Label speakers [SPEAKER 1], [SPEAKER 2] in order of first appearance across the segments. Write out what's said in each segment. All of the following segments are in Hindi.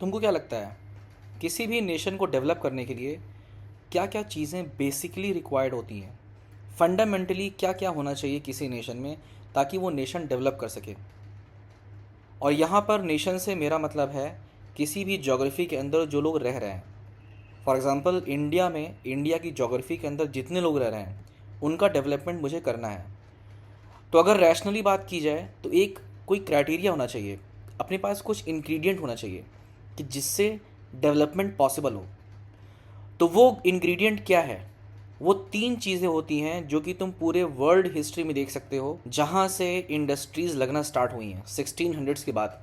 [SPEAKER 1] तुमको क्या लगता है किसी भी नेशन को डेवलप करने के लिए क्या क्या चीज़ें बेसिकली रिक्वायर्ड होती हैं? फंडामेंटली क्या क्या होना चाहिए किसी नेशन में ताकि वो नेशन डेवलप कर सके? और यहाँ पर नेशन से मेरा मतलब है किसी भी ज्योग्राफी के अंदर जो लोग रह रहे हैं। फॉर एग्ज़ाम्पल इंडिया में, इंडिया की ज्योग्राफी के अंदर जितने लोग रह रहे हैं उनका डेवलपमेंट मुझे करना है। तो अगर रैशनली बात की जाए तो एक कोई क्राइटेरिया होना चाहिए, अपने पास कुछ इंग्रेडिएंट होना चाहिए कि जिससे डेवलपमेंट पॉसिबल हो। तो वो इंग्रेडिएंट क्या है? वो तीन चीज़ें होती हैं जो कि तुम पूरे वर्ल्ड हिस्ट्री में देख सकते हो, जहाँ से इंडस्ट्रीज़ लगना स्टार्ट हुई हैं 1600s के बाद।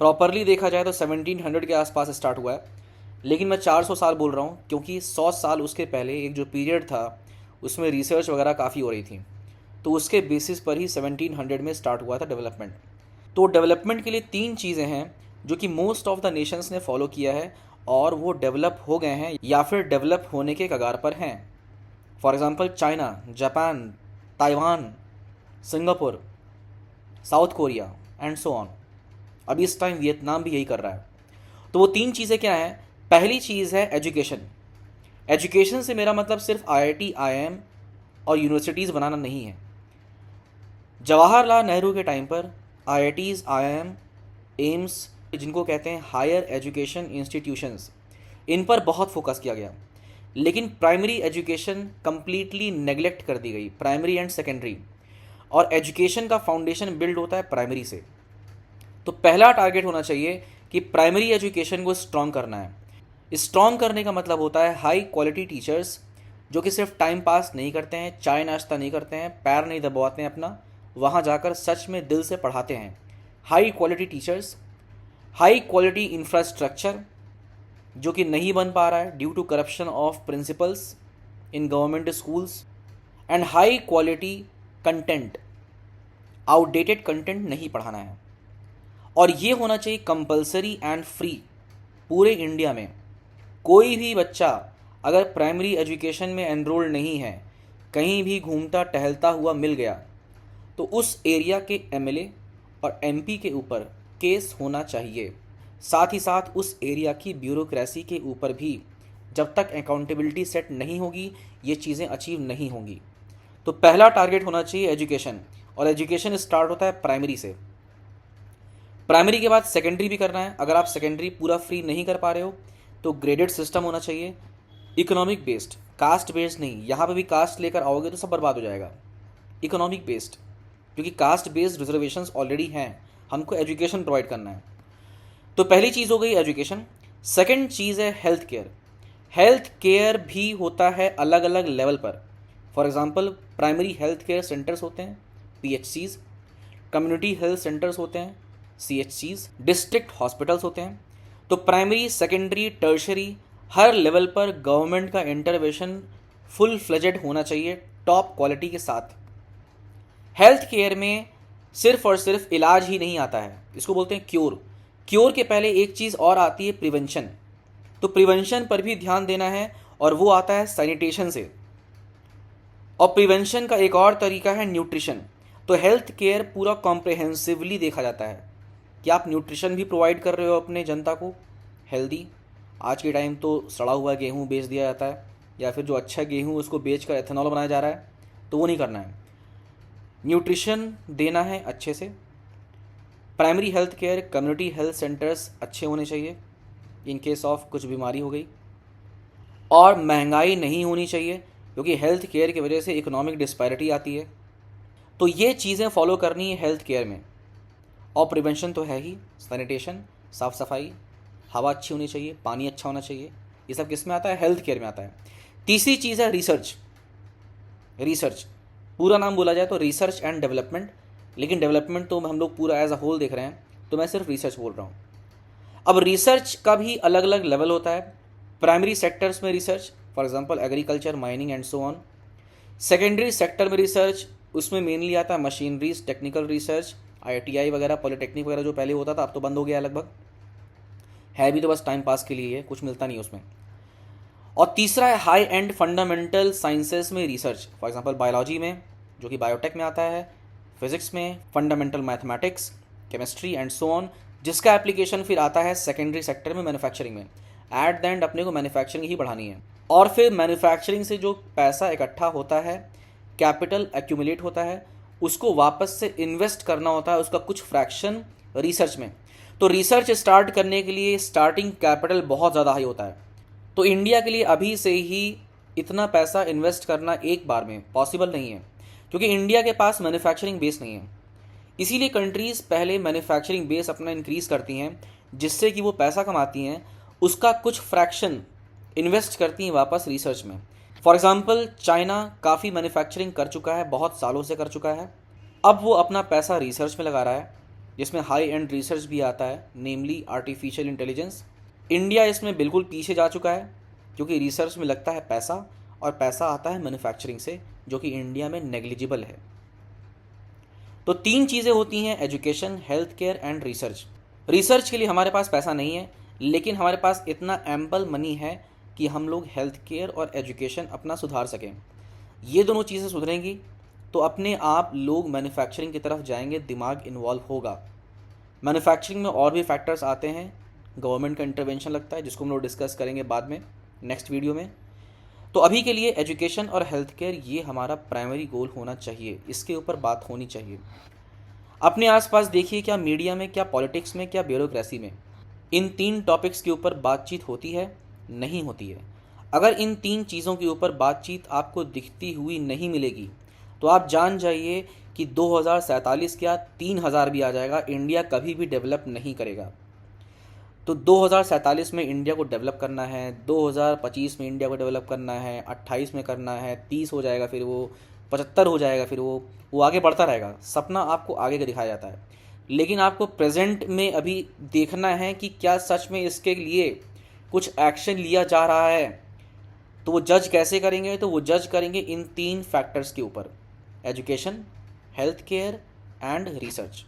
[SPEAKER 1] प्रॉपरली देखा जाए तो 1700 के आसपास स्टार्ट हुआ है, लेकिन मैं 400 साल बोल रहा हूँ क्योंकि 100 साल उसके पहले एक जो पीरियड था उसमें रिसर्च वगैरह काफ़ी हो रही थी, तो उसके बेसिस पर ही 1700 में स्टार्ट हुआ था डेवलपमेंट। तो डेवलपमेंट के लिए तीन चीज़ें हैं जो कि मोस्ट ऑफ द नेशंस ने फॉलो किया है और वो डेवलप हो गए हैं या फिर डेवलप होने के कगार पर हैं। For example China, Japan, Taiwan, Singapore, south Korea and so on. अभी इस टाइम वियतनाम भी यही कर रहा है। तो वो तीन चीज़ें क्या हैं? पहली चीज़ है एजुकेशन। एजुकेशन से मेरा मतलब सिर्फ आईआईटी, आईआईएम और यूनिवर्सिटीज़ बनाना नहीं है। जवाहरलाल नेहरू के टाइम पर आईआईटीज़, आईआईएम, एम्स, जिनको कहते हैं हायर एजुकेशन इंस्टीट्यूशंस, इन पर बहुत फोकस किया गया, लेकिन प्राइमरी एजुकेशन कंप्लीटली नेग्लेक्ट कर दी गई, प्राइमरी एंड सेकेंडरी। और एजुकेशन का फाउंडेशन बिल्ड होता है प्राइमरी से। तो पहला टारगेट होना चाहिए कि प्राइमरी एजुकेशन को स्ट्रॉन्ग करना है। स्ट्रॉन्ग करने का मतलब होता है हाई क्वालिटी टीचर्स जो कि सिर्फ टाइम पास नहीं करते हैं, चाय नाश्ता नहीं करते हैं, पैर नहीं दबाते हैं अपना, वहाँ जाकर सच में दिल से पढ़ाते हैं। High quality teachers, high quality infrastructure जो कि नहीं बन पा रहा है due to corruption of principals in government schools, and high quality content, outdated content नहीं पढ़ाना है। और ये होना चाहिए कंपलसरी एंड फ्री पूरे इंडिया में। कोई भी बच्चा अगर प्राइमरी एजुकेशन में एनरोल नहीं है, कहीं भी घूमता टहलता हुआ मिल गया, तो उस एरिया के एमएलए और एमपी के ऊपर केस होना चाहिए। साथ ही साथ उस एरिया की ब्यूरोक्रेसी के ऊपर भी, जब तक अकाउंटेबिलिटी सेट नहीं होगी ये चीज़ें अचीव नहीं होंगी। तो पहला टारगेट होना चाहिए एजुकेशन, और एजुकेशन स्टार्ट होता है प्राइमरी से। प्राइमरी के बाद सेकेंडरी भी करना है। अगर आप सेकेंडरी पूरा फ्री नहीं कर पा रहे हो तो ग्रेडेड सिस्टम होना चाहिए, इकोनॉमिक बेस्ड, कास्ट बेस्ड नहीं। यहाँ पे भी कास्ट लेकर आओगे तो सब बर्बाद हो जाएगा। इकोनॉमिक बेस्ड, क्योंकि कास्ट बेस्ड रिजर्वेशंस ऑलरेडी हैं, हमको एजुकेशन प्रोवाइड करना है। तो पहली चीज़ हो गई एजुकेशन। सेकेंड चीज़ है हेल्थ केयर। हेल्थ केयर भी होता है अलग अलग लेवल पर। For example primary health care centres होते हैं पीएचसीज, कम्युनिटी हेल्थ सेंटर्स होते हैं सीएचसीज, डिस्ट्रिक्ट हॉस्पिटल्स होते हैं। तो प्राइमरी, सेकेंडरी, टर्शरी हर लेवल पर गवर्नमेंट का इंटरवेंशन फुल फ्लेजेड होना चाहिए टॉप क्वालिटी के साथ। हेल्थ केयर में सिर्फ और सिर्फ इलाज ही नहीं आता है, इसको बोलते हैं क्योर। क्योर के पहले एक चीज़ और आती है प्रिवेंशन। तो प्रिवेंशन पर भी ध्यान देना है और वो आता है सैनिटेशन से। और प्रिवेंशन का एक और तरीका है न्यूट्रिशन। तो हेल्थ केयर पूरा कॉम्प्रिहेंसिवली देखा जाता है कि आप न्यूट्रिशन भी प्रोवाइड कर रहे हो अपने जनता को हेल्दी। आज के टाइम तो सड़ा हुआ गेहूँ बेच दिया जाता है, या फिर जो अच्छा गेहूँ उसको बेच कर एथेनॉल बनाया जा रहा है, तो वो नहीं करना है। न्यूट्रिशन देना है अच्छे से। Primary health care, community health centres अच्छे होने चाहिए इन केस ऑफ कुछ बीमारी हो गई। और महंगाई नहीं होनी चाहिए, क्योंकि हेल्थ केयर की वजह से इकोनॉमिक डिस्पैरिटी आती है। तो ये चीज़ें फॉलो करनी है हेल्थ केयर में। और प्रिवेंशन तो है ही, सैनिटेशन, साफ़ सफाई, हवा अच्छी होनी चाहिए, पानी अच्छा होना चाहिए। ये सब किस में आता है? हेल्थ केयर में आता है। तीसरी चीज़ है रिसर्च। रिसर्च पूरा नाम बोला जाए तो रिसर्च एंड डेवलपमेंट, लेकिन डेवलपमेंट तो हम लोग पूरा एज अ होल देख रहे हैं, तो मैं सिर्फ रिसर्च बोल रहा हूँ। अब रिसर्च का भी अलग अलग लेवल होता है। प्राइमरी सेक्टर्स में research, for example agriculture, mining and so on. Secondary sector में रिसर्च, उसमें मेनली आता है मशीनरीज, टेक्निकल रिसर्च, आईटीआई वगैरह, पॉलिटेक्निक वगैरह जो पहले होता था, अब तो बंद हो गया लगभग, है भी तो बस टाइम पास के लिए है, कुछ मिलता नहीं उसमें। और तीसरा है हाई एंड फंडामेंटल साइंसेस में रिसर्च। फॉर एग्जांपल बायोलॉजी में, जो कि बायोटेक में आता है, फिजिक्स में, fundamental mathematics, chemistry and so on, जिसका एप्लीकेशन फिर आता है सेकेंडरी सेक्टर में, मैन्युफैक्चरिंग में। एट द एंड अपने को मैन्युफैक्चरिंग ही बढ़ानी है, और फिर मैन्युफैक्चरिंग से जो पैसा इकट्ठा होता है, कैपिटल एक्यूमुलेट होता है, उसको वापस से इन्वेस्ट करना होता है, उसका कुछ फ्रैक्शन रिसर्च में। तो रिसर्च स्टार्ट करने के लिए स्टार्टिंग कैपिटल बहुत ज़्यादा हाई होता है। तो इंडिया के लिए अभी से ही इतना पैसा इन्वेस्ट करना एक बार में पॉसिबल नहीं है, क्योंकि इंडिया के पास मैन्युफैक्चरिंग बेस नहीं है। इसीलिए कंट्रीज़ पहले मैन्युफैक्चरिंग बेस अपना इंक्रीज़ करती हैं, जिससे कि वो पैसा कमाती हैं, उसका कुछ फ्रैक्शन इन्वेस्ट करती हैं वापस रिसर्च में। फॉर एग्ज़ाम्पल चाइना काफ़ी मैन्युफैक्चरिंग कर चुका है, बहुत सालों से कर चुका है। अब वो अपना पैसा रिसर्च में लगा रहा है, जिसमें हाई एंड रिसर्च भी आता है, नेमली आर्टिफिशियल इंटेलिजेंस। इंडिया इसमें बिल्कुल पीछे जा चुका है, क्योंकि रिसर्च में लगता है पैसा, और पैसा आता है मैन्युफैक्चरिंग से, जो कि इंडिया में नेग्लिजिबल है। तो 3 चीज़ें होती हैं, education, health care and research. Research के लिए हमारे पास पैसा नहीं है, लेकिन हमारे पास इतना एम्पल मनी है कि हम लोग हेल्थ केयर और एजुकेशन अपना सुधार सकें। ये दोनों चीज़ें सुधरेंगी तो अपने आप लोग मैन्युफैक्चरिंग की तरफ जाएंगे, दिमाग इन्वॉल्व होगा। मैन्युफैक्चरिंग में और भी फैक्टर्स आते हैं, गवर्नमेंट का इंटरवेंशन लगता है, जिसको हम लोग डिस्कस करेंगे बाद में नेक्स्ट वीडियो में। तो अभी के लिए एजुकेशन और हेल्थ केयर ये हमारा प्राइमरी गोल होना चाहिए, इसके ऊपर बात होनी चाहिए। अपने आसपास देखिए, क्या मीडिया में, क्या पॉलिटिक्स में, क्या ब्यूरोक्रेसी में इन 3 टॉपिक्स के ऊपर बातचीत होती है? नहीं होती है। अगर इन 3 चीज़ों के ऊपर बातचीत आपको दिखती हुई नहीं मिलेगी, तो आप जान जाइए कि 2047 क्या 3000 भी आ जाएगा, इंडिया कभी भी डेवलप नहीं करेगा। तो 2047 में इंडिया को डेवलप करना है, 2025 में इंडिया को डेवलप करना है, 28 में करना है, 30 हो जाएगा, फिर वो 75 हो जाएगा, फिर वो आगे बढ़ता रहेगा। सपना आपको आगे का दिखाया जाता है, लेकिन आपको प्रेजेंट में अभी देखना है कि क्या सच में इसके लिए कुछ एक्शन लिया जा रहा है। तो वो जज कैसे करेंगे? तो वो जज करेंगे इन 3 फैक्टर्स के ऊपर, education, health care and research.